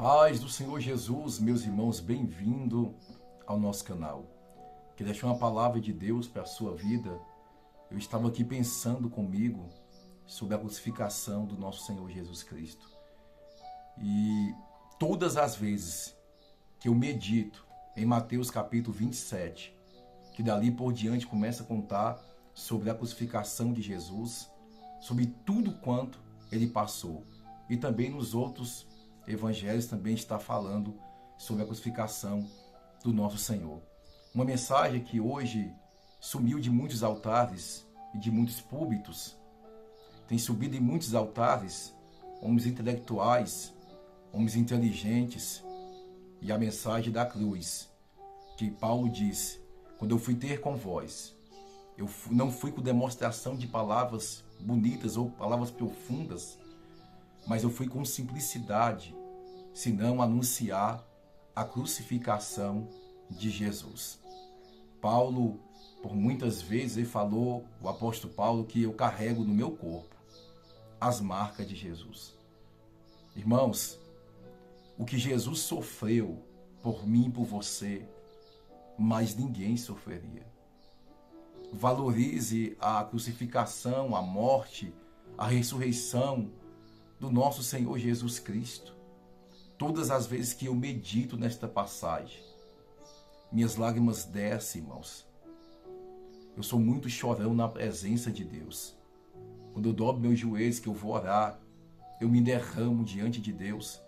Paz do Senhor Jesus, meus irmãos, bem-vindo ao nosso canal. Queria deixar uma palavra de Deus para a sua vida. Eu estava aqui pensando comigo sobre a crucificação do nosso Senhor Jesus Cristo. E todas as vezes que eu medito em Mateus capítulo 27, que dali por diante começa a contar sobre a crucificação de Jesus, sobre tudo quanto ele passou. E também nos outros evangelhos também está falando sobre a crucificação do nosso Senhor. Uma mensagem que hoje sumiu de muitos altares e de muitos púlpitos. Tem subido em muitos altares homens intelectuais, homens inteligentes, e a mensagem da cruz, que Paulo diz: quando eu fui ter com vós, eu não fui com demonstração de palavras bonitas ou palavras profundas, mas eu fui com simplicidade, senão anunciar a crucificação de Jesus. Paulo, por muitas vezes, ele falou, o apóstolo Paulo, que eu carrego no meu corpo as marcas de Jesus. Irmãos, o que Jesus sofreu por mim e por você, mas ninguém sofreria. Valorize a crucificação, a morte, a ressurreição do nosso Senhor Jesus Cristo. Todas as vezes que eu medito nesta passagem, minhas lágrimas descem, irmãos. Eu sou muito chorão na presença de Deus. Quando eu dobro meus joelhos, que eu vou orar, eu me derramo diante de Deus.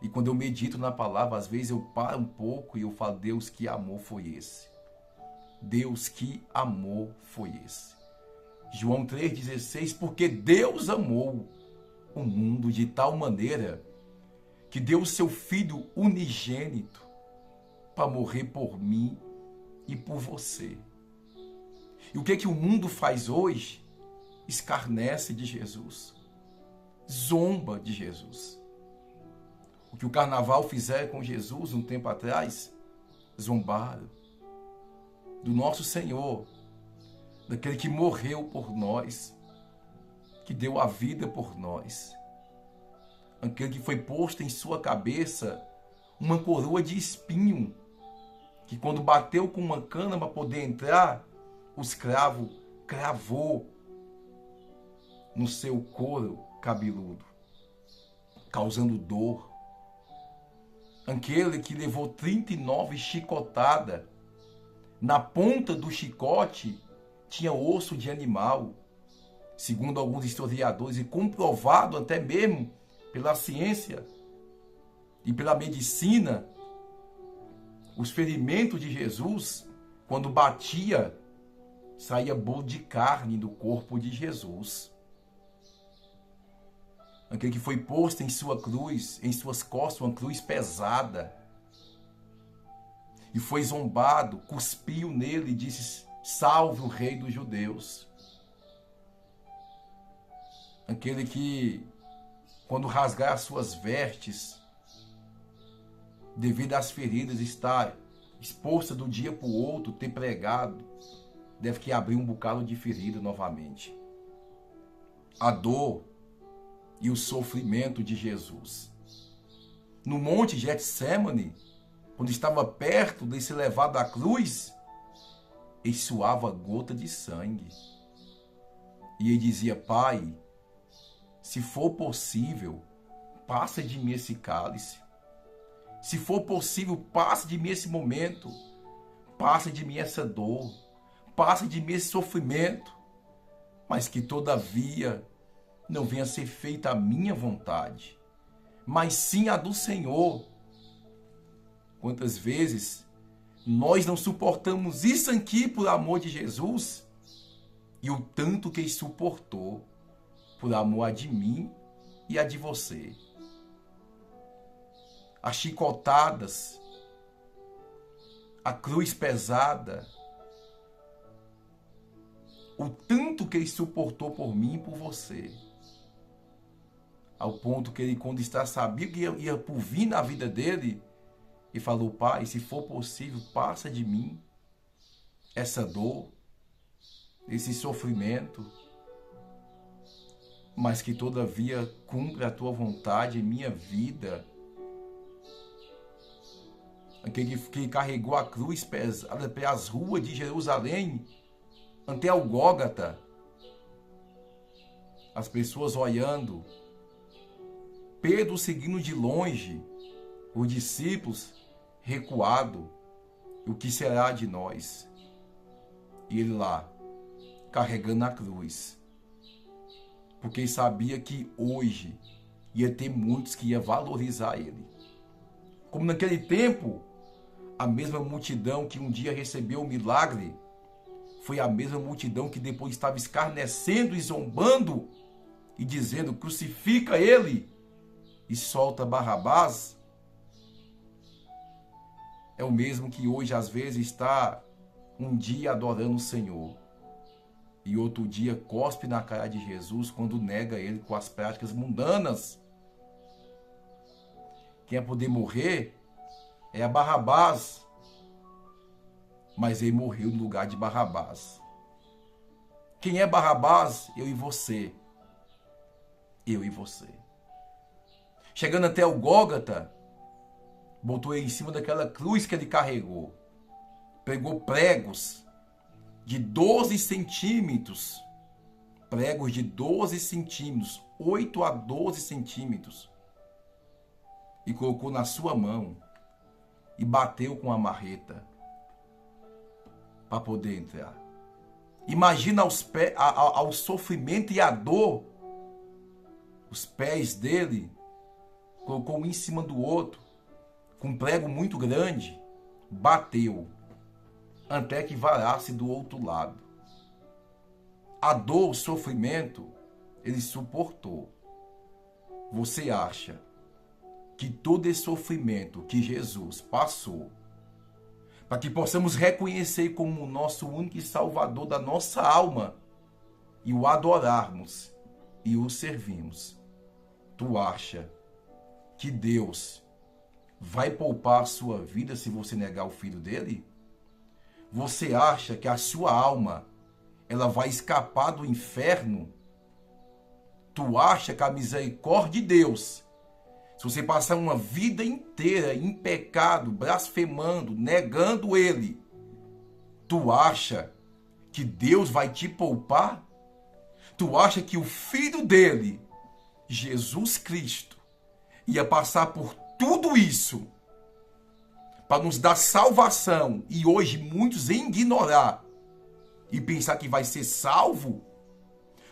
E quando eu medito na palavra, às vezes eu paro um pouco e eu falo: Deus, que amor foi esse? Deus, que amor foi esse? João 3,16, porque Deus amou o mundo de tal maneira que deu o seu Filho unigênito para morrer por mim e por você. E o que o mundo faz hoje? Escarnece de Jesus, zomba de Jesus. O que o carnaval fizeram com Jesus um tempo atrás, zombaram do nosso Senhor, daquele que morreu por nós, que deu a vida por nós, aquele que foi posto em sua cabeça uma coroa de espinho, que quando bateu com uma cana para poder entrar, o escravo cravou no seu couro cabeludo, causando dor. Aquele que levou 39 chicotadas, na ponta do chicote tinha osso de animal, segundo alguns historiadores, e comprovado até mesmo pela ciência e pela medicina, os ferimentos de Jesus, quando batia, saía bolo de carne do corpo de Jesus. Aquele que foi posto em sua cruz, em suas costas, uma cruz pesada, e foi zombado, cuspiu nele e disse: salve o rei dos judeus. Aquele que, quando rasgar as suas vestes, devido às feridas, está exposta do dia para o outro, ter pregado, deve que abrir um bocado de ferida novamente. A dor e o sofrimento de Jesus. No monte Getsemane, quando estava perto de ser levado à cruz, ele suava gota de sangue. E ele dizia: Pai, se for possível, passa de mim esse cálice. Se for possível, passa de mim esse momento. Passa de mim essa dor. Passa de mim esse sofrimento. Mas que todavia não venha a ser feita a minha vontade, mas sim a do Senhor. Quantas vezes nós não suportamos isso aqui por amor de Jesus, e o tanto que ele suportou por amor a de mim e a de você. As chicotadas, a cruz pesada, o tanto que ele suportou por mim e por você. Ao ponto que ele, quando está sabia que ia por vir na vida dele, e falou: Pai, se for possível, passa de mim essa dor, esse sofrimento, mas que todavia cumpra a tua vontade em minha vida aquele que carregou a cruz pesada pelas ruas de Jerusalém, até o Gólgota. As pessoas olhando, Pedro seguindo de longe, os discípulos recuado, o que será de nós? E ele lá, carregando a cruz, porque ele sabia que hoje ia ter muitos que iam valorizar ele. Como naquele tempo, a mesma multidão que um dia recebeu o milagre, foi a mesma multidão que depois estava escarnecendo e zombando e dizendo: crucifica ele e solta Barrabás. É o mesmo que hoje às vezes está um dia adorando o Senhor e outro dia cospe na cara de Jesus quando nega ele com as práticas mundanas. Quem é poder morrer é a Barrabás, mas ele morreu no lugar de Barrabás. Quem é Barrabás? Eu e você. Eu e você. Chegando até o Gólgota, botou ele em cima daquela cruz que ele carregou. Pegou pregos de 12 centímetros. Pregos de 12 centímetros. 8 a 12 centímetros. E colocou na sua mão. E bateu com a marreta. Para poder entrar. Imagina ao sofrimento e a dor. Os pés dele. Colocou um em cima do outro. Com um prego muito grande. Bateu. Até que varasse do outro lado. A dor, o sofrimento, ele suportou. Você acha que todo esse sofrimento que Jesus passou, para que possamos reconhecer como o nosso único e salvador da nossa alma e o adorarmos e o servirmos, tu acha que Deus vai poupar a sua vida se você negar o filho dele? Você acha que a sua alma ela vai escapar do inferno? Tu acha que a misericórdia de Deus, se você passar uma vida inteira em pecado, blasfemando, negando ele, tu acha que Deus vai te poupar? Tu acha que o filho dele, Jesus Cristo, ia passar por tudo isso para nos dar salvação e hoje muitos ignorar e pensar que vai ser salvo,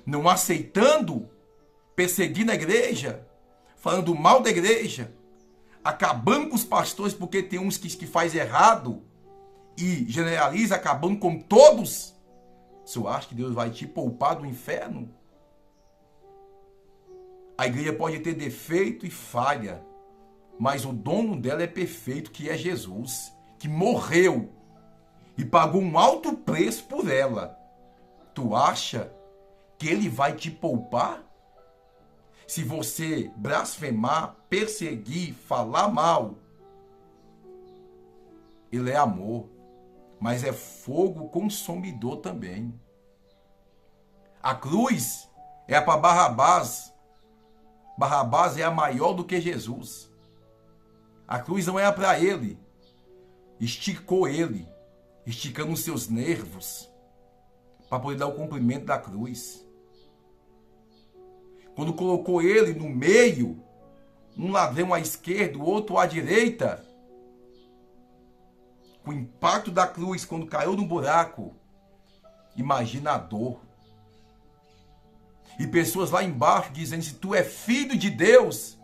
não aceitando, perseguindo a igreja, falando mal da igreja, acabando com os pastores porque tem uns que faz errado e generaliza, acabando com todos? Você acha que Deus vai te poupar do inferno? A igreja pode ter defeito e falha, mas o dono dela é perfeito, que é Jesus, que morreu e pagou um alto preço por ela. Tu acha que ele vai te poupar? Se você blasfemar, perseguir, falar mal, ele é amor, mas é fogo consumidor também. A cruz é para Barrabás. Barrabás é a maior do que Jesus. A cruz não é para ele. Esticou ele, esticando os seus nervos, para poder dar o cumprimento da cruz. Quando colocou ele no meio, um ladrão à esquerda, o outro à direita, com o impacto da cruz, quando caiu no buraco, imagina a dor. E pessoas lá embaixo dizendo: se tu é filho de Deus,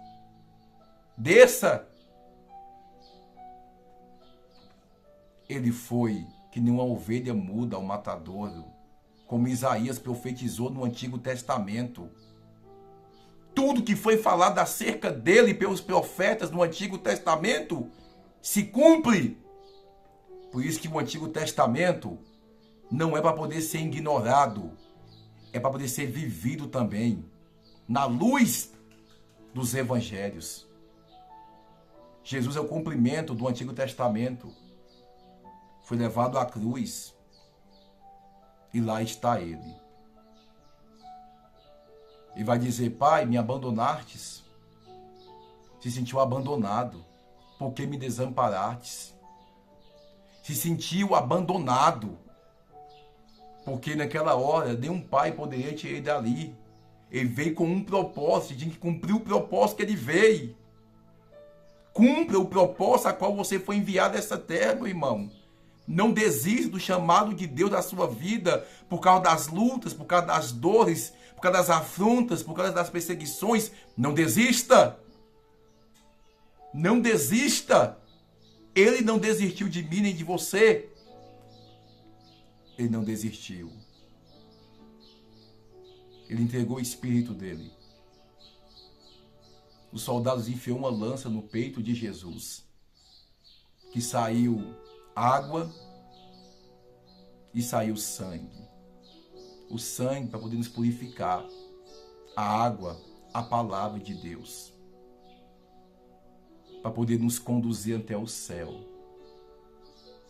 desça. Ele foi que nem uma ovelha muda ao matadouro, como Isaías profetizou no Antigo Testamento. Tudo que foi falado acerca dele pelos profetas no Antigo Testamento se cumpre. Por isso que o Antigo Testamento não é para poder ser ignorado, é para poder ser vivido também, na luz dos evangelhos. Jesus é o cumprimento do Antigo Testamento. Foi levado à cruz e lá está ele. E vai dizer: Pai, me abandonastes. Se sentiu abandonado. porque me desamparastes. Se sentiu abandonado, porque naquela hora nenhum pai poderia tirar ele dali. Ele veio com um propósito, tinha que cumprir o propósito que ele veio. Cumpra o propósito a qual você foi enviado a essa terra, meu irmão. Não desista do chamado de Deus da sua vida por causa das lutas, por causa das dores, por causa das afrontas, por causa das perseguições. Não desista. Não desista. Ele não desistiu de mim nem de você. Ele não desistiu. Ele entregou o espírito dele. Os soldados enfiou uma lança no peito de Jesus, que saiu água e saiu sangue. O sangue para poder nos purificar. A água, a palavra de Deus, para poder nos conduzir até o céu.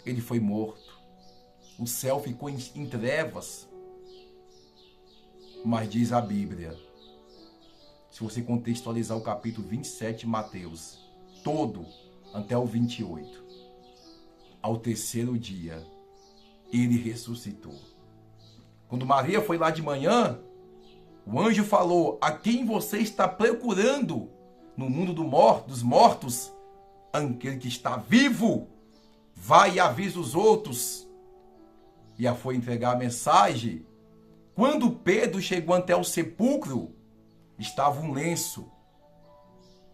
Ele foi morto. O céu ficou em trevas. Mas diz a Bíblia, se você contextualizar o capítulo 27 de Mateus, todo até o 28, ao terceiro dia, ele ressuscitou. Quando Maria foi lá de manhã, o anjo falou: a quem você está procurando no mundo dos mortos? Aquele que está vivo. Vai e avisa os outros. E a foi entregar a mensagem. Quando Pedro chegou até o sepulcro, estava um lenço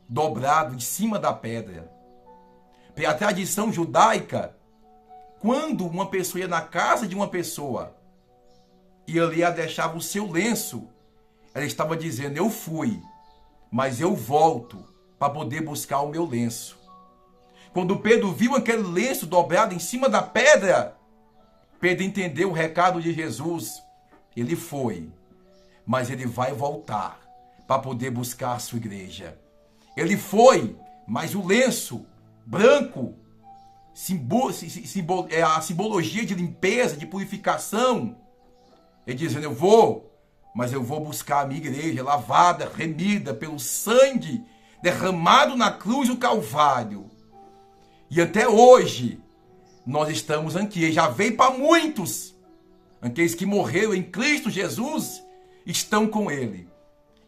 dobrado em cima da pedra. Pela tradição judaica, quando uma pessoa ia na casa de uma pessoa e ali ela deixava o seu lenço, ela estava dizendo: eu fui, mas eu volto para poder buscar o meu lenço. Quando Pedro viu aquele lenço dobrado em cima da pedra, Pedro entendeu o recado de Jesus. Ele foi, mas ele vai voltar para poder buscar a sua igreja. Ele foi, mas o lenço branco, a simbologia de limpeza, de purificação, ele dizendo: eu vou, mas eu vou buscar a minha igreja lavada, remida pelo sangue derramado na cruz do Calvário. E até hoje nós estamos aqui. Já veio para muitos. Aqueles que morreram em Cristo Jesus estão com Ele.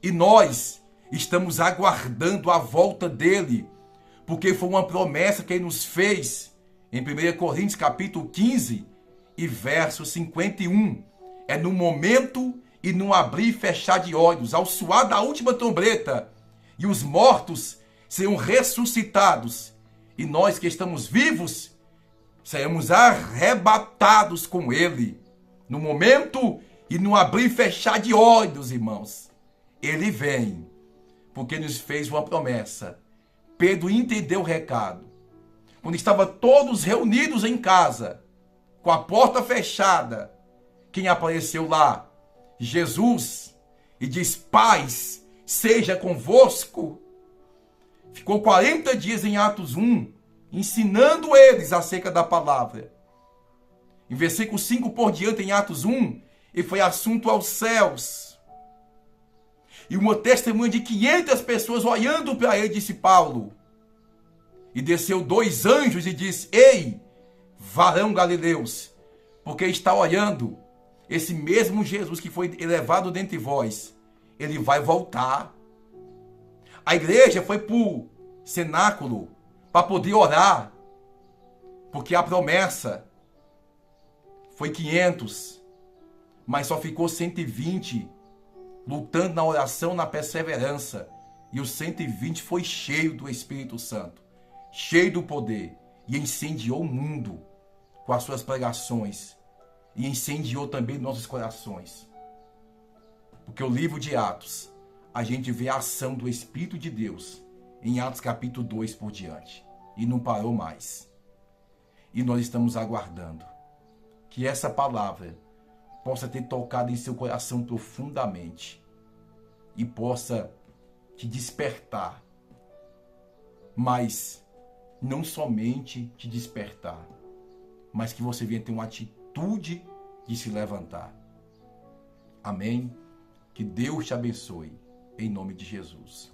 E nós estamos aguardando a volta dEle, porque foi uma promessa que Ele nos fez em 1 Coríntios capítulo 15 e verso 51. É no momento e no abrir e fechar de olhos, ao soar da última trombeta, e os mortos serão ressuscitados, e nós que estamos vivos seremos arrebatados com Ele. No momento e no abrir e fechar de olhos, irmãos, Ele vem, porque nos fez uma promessa. Pedro entendeu o recado. Quando estavam todos reunidos em casa, com a porta fechada, quem apareceu lá? Jesus. E diz: paz seja convosco. Ficou 40 dias em Atos 1, ensinando eles acerca da palavra. Em versículo 5 por diante, em Atos 1, ele foi assunto aos céus. E uma testemunha de 500 pessoas olhando para ele, disse Paulo. E desceu 2 anjos e disse: ei, varão galileus, porque está olhando esse mesmo Jesus que foi elevado dentre vós, ele vai voltar. A igreja foi para o cenáculo para poder orar, porque a promessa foi 500, mas só ficou 120 lutando na oração, na perseverança. E os 120 foi cheio do Espírito Santo, cheio do poder, e incendiou o mundo com as suas pregações, e incendiou também nossos corações. Porque o livro de Atos, a gente vê a ação do Espírito de Deus em Atos capítulo 2 por diante, e não parou mais. E nós estamos aguardando que essa palavra possa ter tocado em seu coração profundamente e possa te despertar, mas não somente te despertar, mas que você venha ter uma atitude de se levantar. Amém? Que Deus te abençoe, em nome de Jesus.